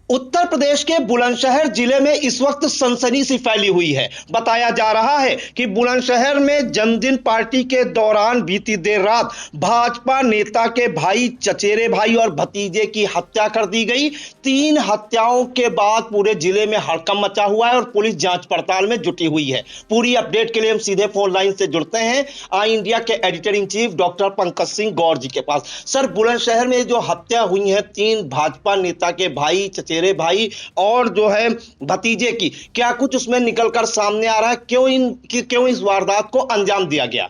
उत्तर प्रदेश के बुलंदशहर जिले में इस वक्त सनसनी सी फैली हुई है। बताया जा रहा है कि बुलंदशहर में जन्मदिन पार्टी के दौरान बीती देर रात भाजपा नेता के भाई, चचेरे भाई और भतीजे की हत्या कर दी गई। 3 हत्याओं के बाद पूरे जिले में हड़कंप मचा हुआ है और पुलिस जांच पड़ताल में जुटी हुई है। पूरी अपडेट के लिए हम सीधे फोन लाइन से जुड़ते हैं आई इंडिया के editor in chief doctor Pankaj Singh Gaur ji के पास। सर, बुलंदशहर में जो हत्या हुई है 3 भाजपा नेता के भाई, चचेरे भाई और जो है भतीजे की, क्या कुछ उसमें निकलकर सामने आ रहा है? क्यों इस वारदात को अंजाम दिया गया?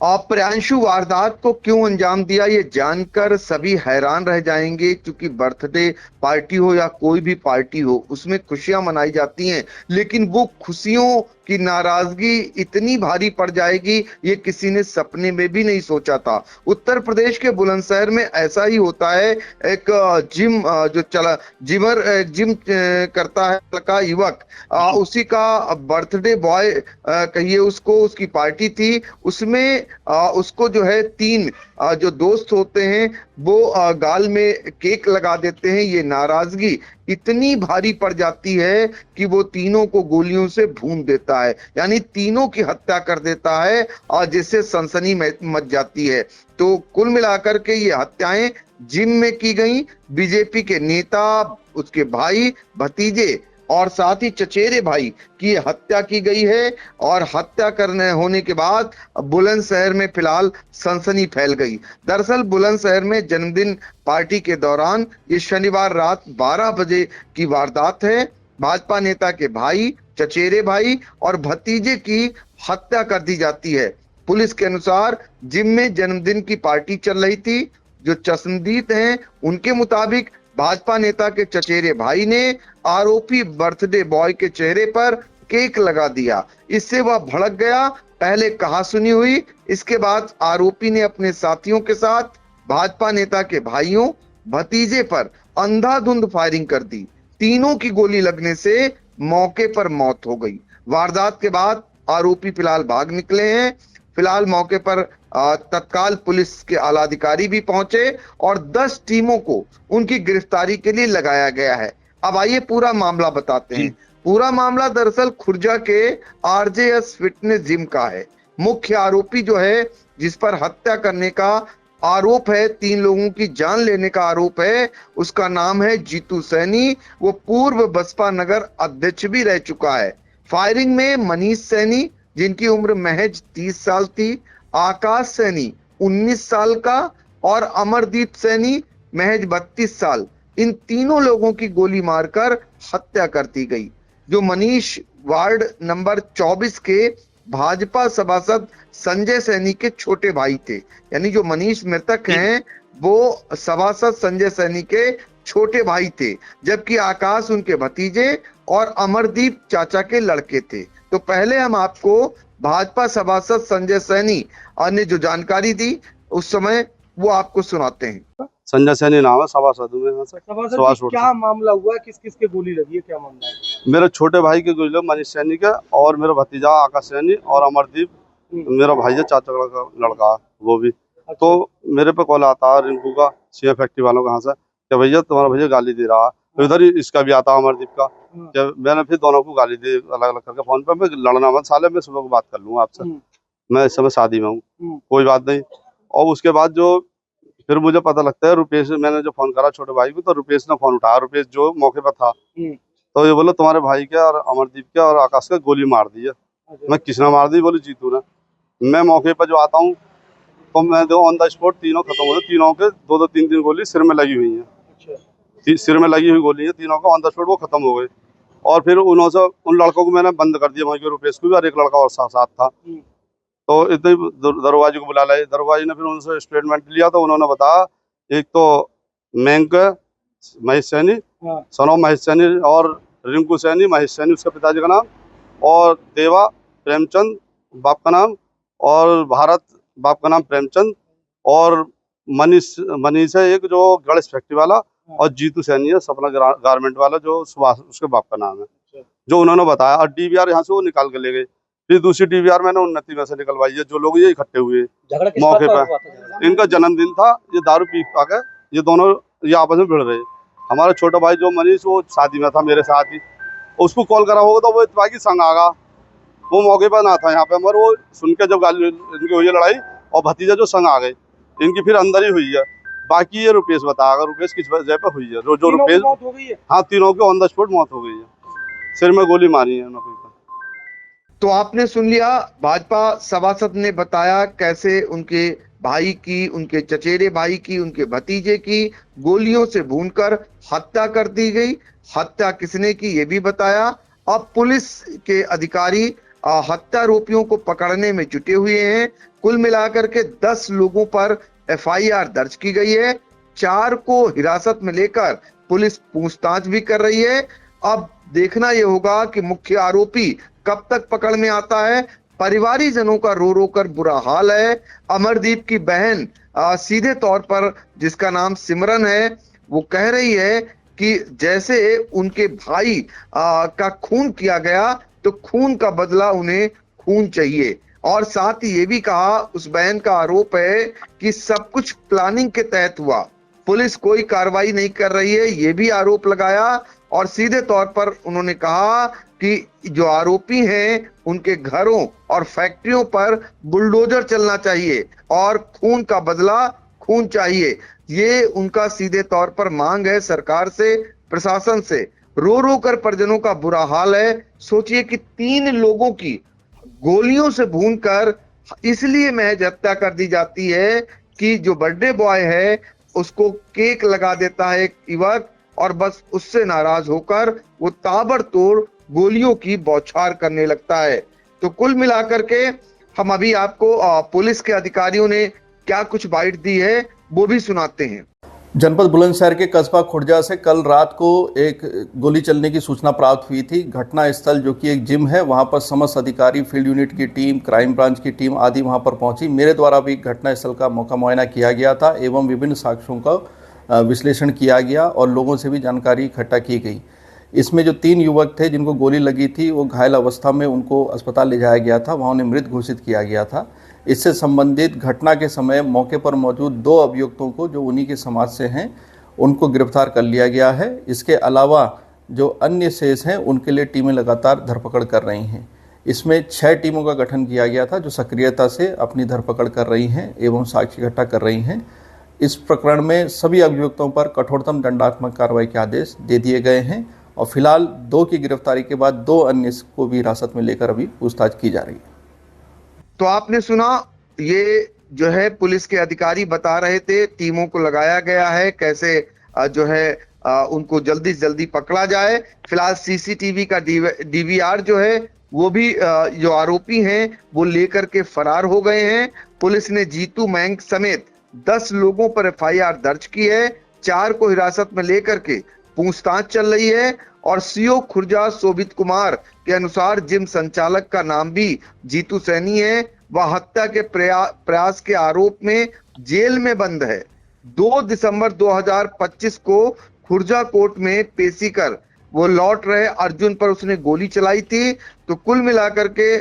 प्रियांशु, वारदात को क्यों अंजाम दिया ये जानकर सभी हैरान रह जाएंगे, क्योंकि बर्थडे पार्टी हो या कोई भी पार्टी हो, उसमें खुशियां मनाई जाती हैं, लेकिन वो खुशियों की नाराजगी इतनी भारी पड़ जाएगी ये किसी ने सपने में भी नहीं सोचा था। उत्तर प्रदेश के बुलंदशहर में ऐसा ही होता है। एक जिम करता है लड़का, युवक, उसी का बर्थडे बॉय कहिए उसको, उसकी पार्टी थी। उसमें उसको जो है 3 जो दोस्त होते हैं वो गाल में केक लगा देते हैं। ये नाराजगी इतनी भारी पड़ जाती है कि वो तीनों को गोलियों से भून देता है, यानी तीनों की हत्या कर देता है, और जिससे सनसनी मच जाती है। तो कुल मिलाकर के ये हत्याएं जिम में की गई। बीजेपी के नेता, उसके भाई, भतीजे और साथ ही चचेरे भाई की हत्या की गई है, और हत्या करने होने के बाद बुलंदशहर में फिलहाल सनसनी फैल गई। दरअसल बुलंदशहर में जन्मदिन पार्टी के दौरान ये शनिवार रात 12 बजे की वारदात है। भाजपा नेता के भाई, चचेरे भाई और भतीजे की हत्या कर दी जाती है। पुलिस के अनुसार जिम में जन्मदिन की पार्टी चल रही थी। जो चश्मदीद हैं उनके मुताबिक भाजपा नेता के चचेरे भाई ने आरोपी बर्थडे बॉय के चेहरे पर केक लगा दिया। इससे वह भड़क गया। पहले कहासुनी हुई, इसके बाद आरोपी ने अपने साथियों के साथ भाजपा नेता के भाइयों, भतीजे पर अंधाधुंध फायरिंग कर दी। तीनों की गोली लगने से मौके पर मौत हो गई। वारदात के बाद आरोपी फिलहाल भाग निकले हैं। फिलहाल मौके पर तत्काल पुलिस के आला अधिकारी भी पहुंचे और 10 टीमों को उनकी गिरफ्तारी के लिए लगाया गया है। अब आइए पूरा मामला बताते हैं। पूरा मामला दरअसल खुर्जा के RJS फिटनेस जिम का है। मुख्य आरोपी जो है, जिस पर हत्या करने का आरोप है, 3 लोगों की जान लेने का आरोप है, उसका नाम है जीतू सैनी। वो पूर्व बसपा नगर अध्यक्ष भी रह चुका है। फायरिंग में मनीष सैनी, जिनकी उम्र महज 30 साल थी, आकाश सैनी 19 साल का और अमरदीप सैनी महज 32 साल, इन तीनों लोगों की गोली मारकर हत्या कर दी गई। जो मनीष वार्ड नंबर 24 के भाजपा सभासद संजय सैनी के छोटे भाई थे, यानी जो मनीष मृतक हैं वो सभासद संजय सैनी के छोटे भाई थे, जबकि आकाश उनके भतीजे और अमरदीप चाचा के लड़के थे। तो पहले हम आपको भाजपा सभासद संजय सैनी ने जो जानकारी दी उस समय वो आपको सुनाते हैं। संजय सैनी नाम है, सभासद हूँ मैं। सभासद क्या मामला हुआ है? किस किस के गोली लगी है, क्या मामला है? मेरे छोटे भाई के गोली लगी, मनीष सैनी के, और मेरा भतीजा आकाश सैनी और अमरदीप मेरा भाई है, चाचा का लड़का वो भी। अच्छा। तो मेरे पे कॉल आता है रिंकू का, सीएम फैक्ट्री वालों कहाँ से, क्या भैया तुम्हारा भैया गाली दे रहा है। तो इधर ही इसका भी आता अमरदीप का। जब मैंने फिर दोनों को गाली दी अलग अलग करके फोन पे। मैं लड़ना मत साले, मैं सुबह को बात कर लूंगा आपसे, मैं इस समय शादी में हूँ, कोई बात नहीं। और उसके बाद जो फिर मुझे पता लगता है, रुपेश, मैंने जो फोन करा छोटे भाई को, तो रुपेश ने फोन उठाया। रुपेश जो मौके पर था, तो ये बोला तुम्हारे भाई के और अमरदीप के और आकाश का गोली मार दी है। मैं किसने मार दी? बोले जीतू ने। मैं मौके पर जो आता हूँ तो मैं जो ऑन द स्पॉट तीनों खत्म हो गए। तीनों के 2-2, 3-3 गोली सिर में लगी हुई है। सिर में लगी हुई गोली है तीनों का, ऑन द स्पॉट वो खत्म हो गए। और फिर उन लड़कों को मैंने बंद कर दिया वहीं के, रुपेश को भी, और एक लड़का और साथ था। तो इतने दरोगाजी को बुला लाए। दरोगाजी ने फिर उनसे स्टेटमेंट लिया तो उन्होंने बताया एक तो मैंक महेश सैनी, हाँ, सनोम महेश सैनी, और रिंकू सैनी महेश सैनी उसके पिताजी का नाम, और देवा प्रेमचंद बाप का नाम, और भारत बाप का नाम प्रेमचंद, और मनीष है एक जो गणेश फैक्ट्री वाला, और जीतू सैनी है सपना गारमेंट वाला जो सुभाष उसके बाप का नाम है, जो उन्होंने बताया। और डीवीआर यहाँ से वो निकाल के ले गए। फिर दूसरी डीवीआर मैंने उन्नति में से निकलवाई है। जो लोग ये इकट्ठे हुए झगड़ा किस मौके बात का पर, हुआ था झगड़ा? इनका जन्मदिन था, ये दारू पी पा के ये दोनों ये आपस में भिड़ गए। हमारा छोटा भाई जो मनीष वो शादी में था मेरे साथ ही, उसको कॉल करा होगा तो वो इतवाकी संग आ गया, वो मौके पर ना था यहाँ पे, मगर वो सुन के जब गाली इनकी हुई है लड़ाई, और भतीजा जो संग आ गए, इनकी फिर अंदर ही हुई है। बाकी ये रुपेश बताएगा रुपेश किस वजह पे हुई है। जो तीनों की रुपेश, मौत हो गई है? हाँ तीनों की ऑन द स्पॉट मौत हो गई है, सिर में गोली मारी है उन्होंने। तो आपने सुन लिया, भाजपा सभासद ने बताया कैसे उनके भाई की, उनके चचेरे भाई की, उनके भतीजे की गोलियों से भूनकर हत्या कर दी गई। हत्या किसने की ये भी बताया। अब पुलिस के अधिकारी हत्यारोपियों को पकड़ने में जुटे हुए हैं। कुल मिलाकर के 10 लोगों पर एफआईआर दर्ज की गई है। 4 को हिरासत में लेकर पुलिस पूछताछ भी कर रही है। अब देखना यह होगा कि मुख्य आरोपी कब तक पकड़ में आता है। परिवारीजनों का रो रो कर बुरा हाल है। अमरदीप की बहन सीधे तौर पर, जिसका नाम सिमरन है, वो कह रही है कि जैसे उनके भाई का खून किया गया तो खून का बदला उन्हें खून चाहिए। और साथ ही ये भी कहा, उस बहन का आरोप है कि सब कुछ प्लानिंग के तहत हुआ, पुलिस कोई कार्रवाई नहीं कर रही है, ये भी आरोप लगाया। और सीधे तौर पर उन्होंने कहा कि जो आरोपी हैं उनके घरों और फैक्ट्रियों पर बुलडोजर चलना चाहिए और खून का बदला खून चाहिए। ये उनका सीधे तौर पर मांग है सरकार से, प्रशासन से। रो रो कर परिजनों का बुरा हाल है। सोचिए कि 3 लोगों की गोलियों से भूनकर इसलिए महज हत्या कर दी जाती है कि जो बर्थडे बॉय है उसको केक लगा देता है एक युवक, और बस उससे नाराज होकर वो ताबड़तोड़ गोलियों की बौछार करने लगता है। तो कुल मिलाकर के हम अभी आपको पुलिस के अधिकारियों ने क्या कुछ बाइट दी है वो भी सुनाते हैं। जनपद बुलंदशहर के कस्बा खुर्जा से कल रात को एक गोली चलने की सूचना प्राप्त हुई थी। घटना स्थल जो कि एक जिम है, वहां पर समस्त अधिकारी, फील्ड यूनिट की टीम, क्राइम ब्रांच की टीम आदि वहां पर पहुंची। मेरे द्वारा भी घटना स्थल का मौका मुआयना किया गया था एवं विभिन्न साक्ष्यों का विश्लेषण किया गया और लोगों से भी जानकारी इकट्ठा की गई। इसमें जो 3 युवक थे जिनको गोली लगी थी, वो घायल अवस्था में उनको अस्पताल ले जाया गया था, वहाँ उन्हें मृत घोषित किया गया था। इससे संबंधित घटना के समय मौके पर मौजूद 2 अभियुक्तों को, जो उन्हीं के समाज से हैं, उनको गिरफ्तार कर लिया गया है। इसके अलावा जो अन्य शेष हैं उनके लिए टीमें लगातार धरपकड़ कर रही हैं। इसमें 6 टीमों का गठन किया गया था जो सक्रियता से अपनी धरपकड़ कर रही हैं एवं साक्ष्य इकट्ठा कर रही हैं। इस प्रकरण में सभी अभियुक्तों पर कठोरतम दंडात्मक कार्रवाई के आदेश दे दिए गए हैं और फिलहाल 2 की गिरफ्तारी के बाद 2 अन्य को भी हिरासत में लेकर अभी पूछताछ की जा रही है। तो आपने सुना, ये जो है पुलिस के अधिकारी बता रहे थे, टीमों को लगाया गया है, कैसे जो है उनको जल्दी से जल्दी पकड़ा जाए। फिलहाल सीसीटीवी का डीवीआर जो है वो भी जो आरोपी हैं वो लेकर के फरार हो गए हैं। पुलिस ने जीतू मैंग समेत 10 लोगों पर एफआईआर दर्ज की है। 4 को हिरासत में लेकर के पूछताछ चल रही है। और सीओ खुर्जा शोभित कुमार के अनुसार जिम संचालक का नाम भी जीतू सैनी है। वह हत्या के प्रयास के आरोप में जेल में बंद है। 2 दिसंबर 2025 को खुर्जा कोर्ट में पेशी कर वो लौट रहे अर्जुन पर उसने गोली चलाई थी। तो कुल मिलाकर के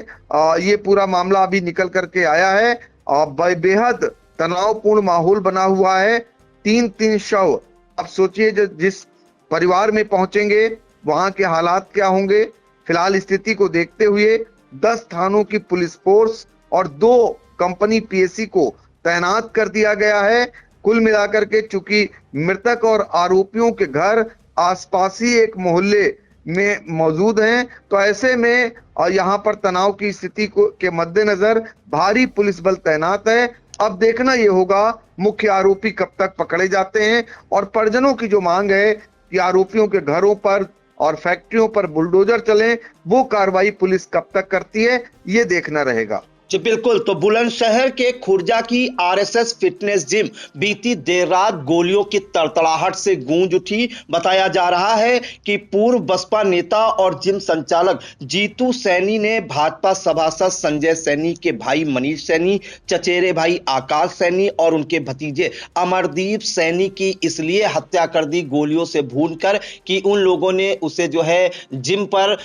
ये पूरा मामला अभी निकल करके आया है और बेहद तनावपूर्ण माहौल बना हुआ है। 3 शव। अब सोचिए जिस परिवार में पहुंचेंगे वहां के हालात क्या होंगे। फिलहाल स्थिति को देखते हुए 10 थानों की पुलिस फोर्स और 2 कंपनी पीएससी को तैनात कर दिया गया है। कुल मिलाकर के चूंकि मृतक और आरोपियों के घर आसपास ही एक मोहल्ले में मौजूद हैं, तो ऐसे में यहाँ पर तनाव की स्थिति के मद्देनजर भारी पुलिस बल तैनात है। अब देखना यह होगा मुख्य आरोपी कब तक पकड़े जाते हैं और परिजनों की जो मांग है कि आरोपियों के घरों पर और फैक्ट्रियों पर बुलडोजर चले, वो कार्रवाई पुलिस कब तक करती है, ये देखना रहेगा। जी बिल्कुल। तो बुलंदशहर के खुर्जा की आरएसएस फिटनेस जिम बीती देर रात गोलियों की तड़तड़ाहट से गूंज उठी। बताया जा रहा है कि पूर्व बसपा नेता और जिम संचालक जीतू सैनी ने भाजपा सभासद संजय सैनी के भाई मनीष सैनी, चचेरे भाई आकाश सैनी और उनके भतीजे अमरदीप सैनी की इसलिए हत्या कर दी गोलियों से भूनकर कि उन लोगों ने उसे जो है जिम पर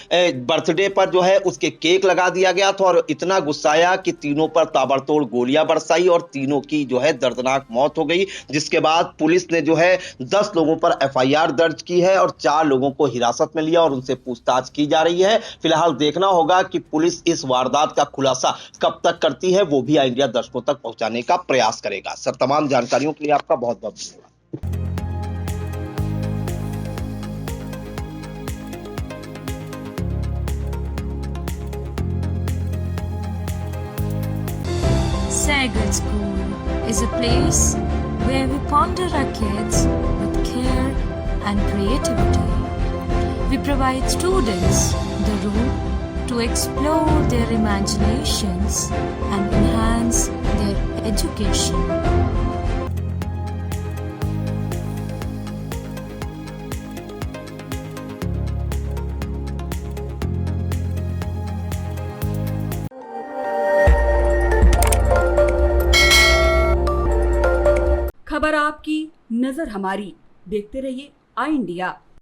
बर्थडे पर जो है उसके केक लगा दिया गया था और इतना गुस्साया कि तीनों पर ताबड़तोड़ गोलियां बरसाई और तीनों की जो है दर्दनाक मौत हो गई। जिसके बाद पुलिस ने जो है 10 लोगों पर एफआईआर दर्ज की है और 4 लोगों को हिरासत में लिया और उनसे पूछताछ की जा रही है। फिलहाल देखना होगा कि पुलिस इस वारदात का खुलासा कब तक करती है, वो भी इंडिया दर्शकों तक पहुंचाने का प्रयास करेगा। सर, तमाम जानकारियों के लिए आपका बहुत बहुत धन्यवाद। Sagar School is a place where we ponder our kids with care and creativity. We provide students the room to explore their imaginations and enhance their education. खबर आपकी, नजर हमारी। देखते रहिए आई इंडिया।